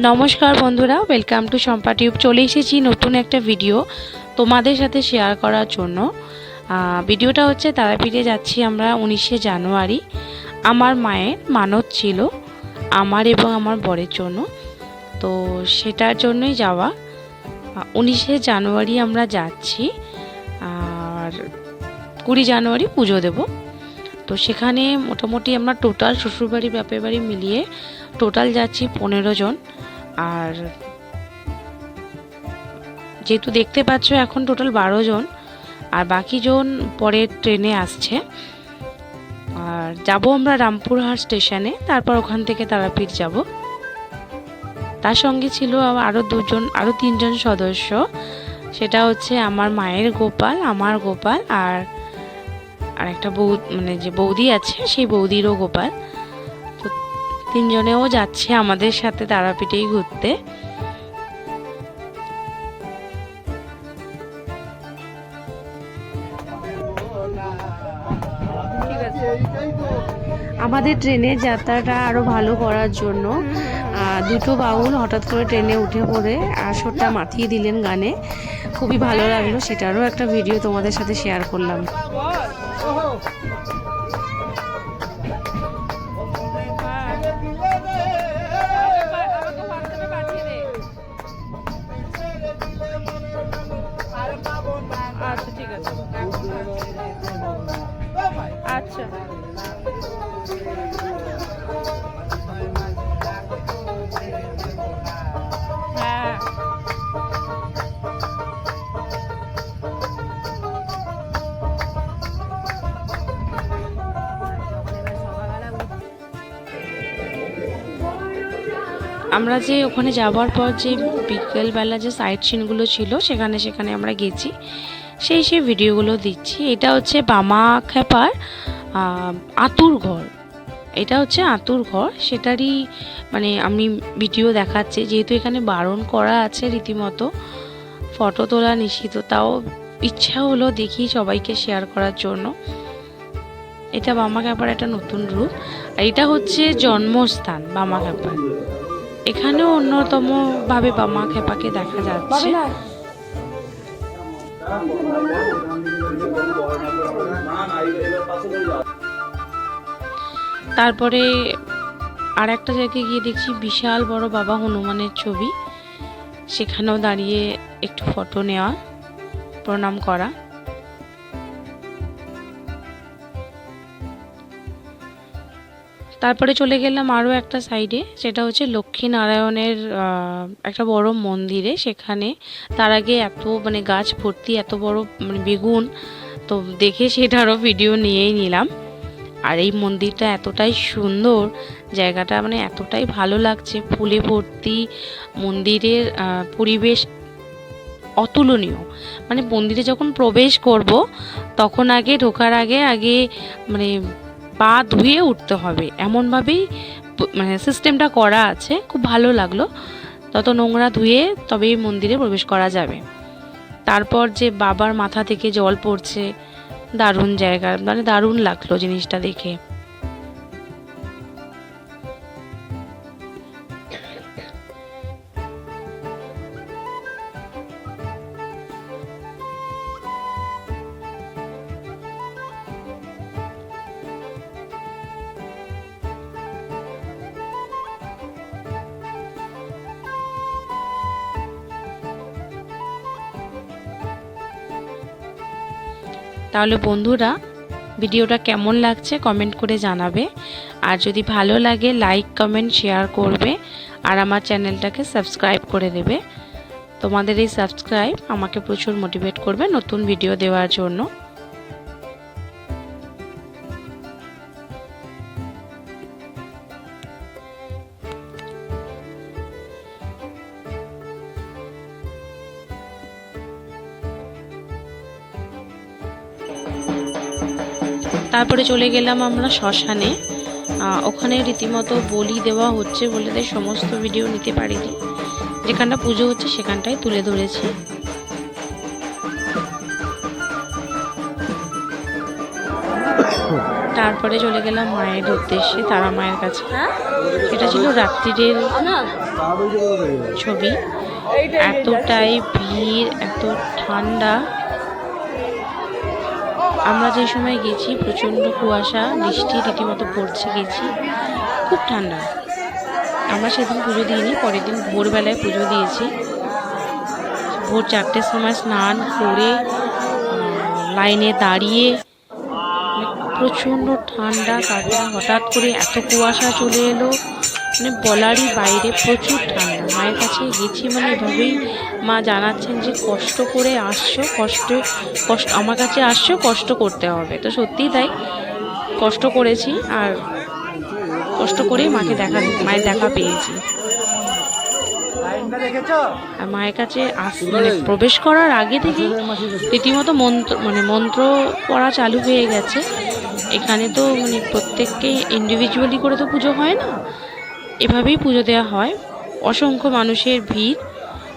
নমস্কার বন্ধুরা, welcome to Shampa tube. চলে এসেছি নতুন একটা ভিডিও তোমাদের সাথে শেয়ার করার জন্য। ভিডিওটা হচ্ছে তারাপীঠে যাচ্ছি আমরা 19শে জানুয়ারি। আমার মায়ের মানত ছিল আমার এবং আমার বরের জন্য, তো সেটার জন্যই যাওয়া। 19শে জানুয়ারি আমরা যাচ্ছি, আর 20 জানুয়ারি পুজো দেব। তো সেখানে মোটামুটি আমরা টোটাল শ্বশুরবাড়ি বাপের বাড়ি মিলিয়ে টোটাল যাচ্ছি 15 জন। আর যেহেতু দেখতে পাচ্ছ এখন টোটাল 12 জন, আর বাকি জন পরের ট্রেনে আসছে। আর যাব আমরা রামপুরহাট স্টেশনে, তারপর ওখান থেকে তারাপীঠ যাব। তার সঙ্গে ছিল আরও 3জন সদস্য। সেটা হচ্ছে আমার মায়ের গোপাল, আমার গোপাল, আর একটা যে বৌদি আছে সেই বৌদিরও গোপাল। তো 3 জনেও যাচ্ছে আমাদের সাথে তারাপীঠেই ঘুরতে। আমাদের ট্রেনের যাত্রাটা আরও ভালো করার জন্য দুটো বাউল হঠাৎ করে ট্রেনে উঠে পড়ে আসরটা মাতিয়ে দিলেন গানে। খুবই ভালো লাগলো, সেটারও একটা ভিডিও তোমাদের সাথে শেয়ার করলাম। আচ্ছা, ঠিক আছে। আচ্ছা, হ্যাঁ। আমরা যে ওখানে যাওয়ার পর যে বিকেলবেলা যে সাইট সিনগুলো ছিল সেখানে আমরা গেছি, সেই ভিডিওগুলো দিচ্ছি। এটা হচ্ছে বামাখ্যাপার আতুর ঘর। এটা হচ্ছে আতুর ঘর, সেটারই আমি ভিডিও দেখাচ্ছি। যেহেতু এখানে বারণ করা আছে রীতিমতো, ফটো তোলা নিষিদ্ধ, তাও ইচ্ছা হলো দেখি সবাইকে শেয়ার করার জন্য। এটা বামাখ্যাপার একটা নতুন রূপ। আর এটা হচ্ছে জন্মস্থান বামাখ্যাপার। এখানেও অন্যতম ভাবে বামাখ্যাপাকে দেখা যাচ্ছে। তারপরে আর একটা জায়গায় গিয়ে দেখছি বিশাল বড় বাবা হনুমানের ছবি, সেখানেও দাঁড়িয়ে একটু ফটো নেওয়া, প্রণাম করা। তারপরে চলে গেলাম আরও একটা সাইডে, সেটা হচ্ছে লক্ষ্মীনারায়ণের একটা বড় মন্দিরে। সেখানে তার আগে এত গাছ ভর্তি, এত বড় বেগুন, তো দেখে সেটারও ভিডিও নিয়েই নিলাম। আর এই মন্দিরটা এতটাই সুন্দর, জায়গাটা এতটাই ভালো লাগছে, ফুলে ভর্তি। মন্দিরের পরিবেশ অতুলনীয়। মন্দিরে যখন প্রবেশ করব তখন ঢোকার আগে পা ধুয়ে উঠতে হবে, এমনভাবেই সিস্টেমটা করা আছে। খুব ভালো লাগলো। তত নোংরা ধুয়ে তবেই মন্দিরে প্রবেশ করা যাবে। তারপর যে বাবার মাথা থেকে জল পড়ছে, দারুণ জায়গা, দারুণ লাগলো জিনিসটা দেখে। তাহলে বন্ধুরা, ভিডিওটা কেমন লাগছে কমেন্ট করে জানাবে। আর যদি ভালো লাগে লাইক কমেন্ট শেয়ার করবে, আর আমার চ্যানেলটাকে সাবস্ক্রাইব করে দেবে। তোমাদের এই সাবস্ক্রাইব আমাকে প্রচুর মোটিভেট করবে নতুন ভিডিও দেওয়ার জন্য। তারপরে চলে গেলাম আমরা শ্মশানে। ওখানে রীতিমতো বলি দেওয়া হচ্ছে বলে সমস্ত ভিডিও নিতে পারিনি। যেখানটা পুজো হচ্ছে সেখানটাই তুলে ধরেছি। তারপরে চলে গেলাম মায়ের উদ্দেশ্যে, তারা মায়ের কাছে। এটা ছিল রাত্রিরের ছবি। এতটাই ভিড়, এত ঠান্ডা। আমরা যে সময় গেছি প্রচণ্ড কুয়াশা, বৃষ্টি রীতিমতো পড়ছে, গেছি খুব ঠান্ডা। আমরা সেদিন পুজো দিইনি, পরের দিন ভোরবেলায় পুজো দিয়েছি। ভোর 4টের সময় স্নান করে লাইনে দাঁড়িয়ে, প্রচণ্ড ঠান্ডা। তারপরে হঠাৎ করে এত কুয়াশা চলে এলো, মানে বলারই বাইরে, প্রচুর ঠান্ডা। মায়ের কাছে গেছি মানে এভাবেই মা জানাচ্ছেন যে কষ্ট করে আসছো, কষ্ট আমার কাছে আসছো, কষ্ট করতে হবে। তো সত্যিই তাই, কষ্ট করেছি, আর কষ্ট করেই মায়ের দেখা পেয়েছি। আর মায়ের কাছে মানে প্রবেশ করার আগে থেকে রীতিমতো মন্ত্র পড়া চালু হয়ে গেছে। এখানে তো মানে প্রত্যেককে ইন্ডিভিজুয়ালি করে তো পুজো হয় না, এভাবেই পুজো দেওয়া হয়। অসংখ্য মানুষের ভিড়,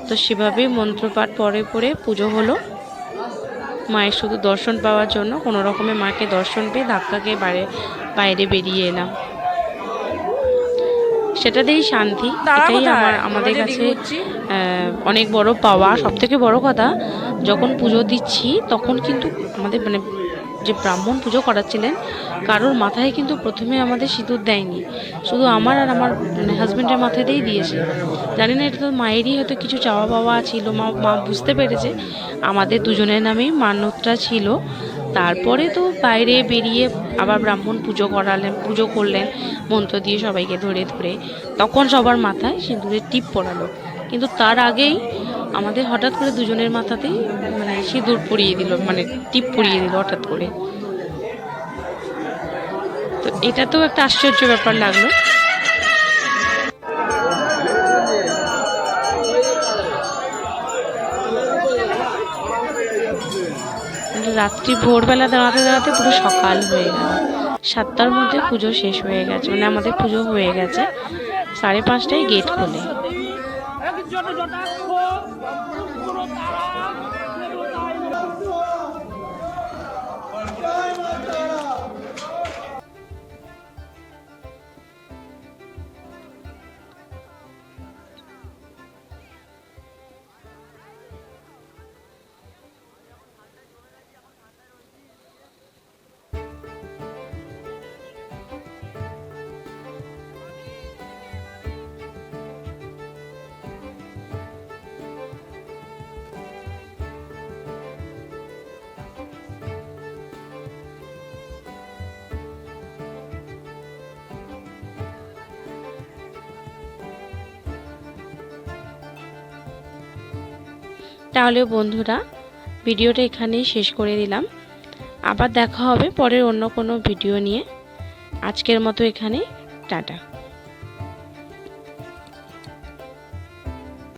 তো সেভাবে মন্ত্রপাঠ পড়ে পড়ে পুজো হলো। মায়ের শুধু দর্শন পাওয়ার জন্য কোনো রকমে মাকে দর্শন পেয়ে ধাক্কাকে বাইরে বেরিয়ে এলাম। সেটাতেই শান্তি। এটাই আমাদের কাছে অনেক বড় পাওয়া। সবথেকে বড় কথা, যখন পুজো দিচ্ছি তখন কিন্তু আমাদের মানে যে ব্রাহ্মণ পুজো করাচ্ছিলেন, কারোর মাথায় কিন্তু প্রথমে আমাদের সিঁদুর দেয়নি, শুধু আমার আর আমার মানে হাজব্যান্ডের মাথাতেই দিয়েছে। জানি না, এটা তো মায়েরই হয়তো কিছু চাওয়া পাওয়া ছিল। মা বুঝতে পেরেছে আমাদের দুজনের নামেই মান্যতা ছিল। তারপরে তো বাইরে বেরিয়ে আবার ব্রাহ্মণ পুজো করলেন মন্ত্র দিয়ে সবাইকে ধরে ধরে, তখন সবার মাথায় সিঁদুরের টিপ পরালো। কিন্তু তার আগেই আমাদের হঠাৎ করে দুজনের মাথাতেই মানে সিঁদুর পরিয়ে দিল, মানে টিপ পরিয়ে দিল হঠাৎ করে। তো এটা তো একটা আশ্চর্য ব্যাপার লাগলো। রাত্রি ভোরবেলা দাঁড়াতে দাঁড়াতে পুরো সকাল হয়ে গেল। 7টার মধ্যে পুজো শেষ হয়ে গেছে, মানে আমাদের পুজো হয়ে গেছে। 5:30টায় গেট খোলে। তাহলে বন্ধুরা, ভিডিওটা এখানেই শেষ করে দিলাম। আবার দেখা হবে পরের অন্য কোনো ভিডিও নিয়ে। আজকের মতো এখানেই টাটা।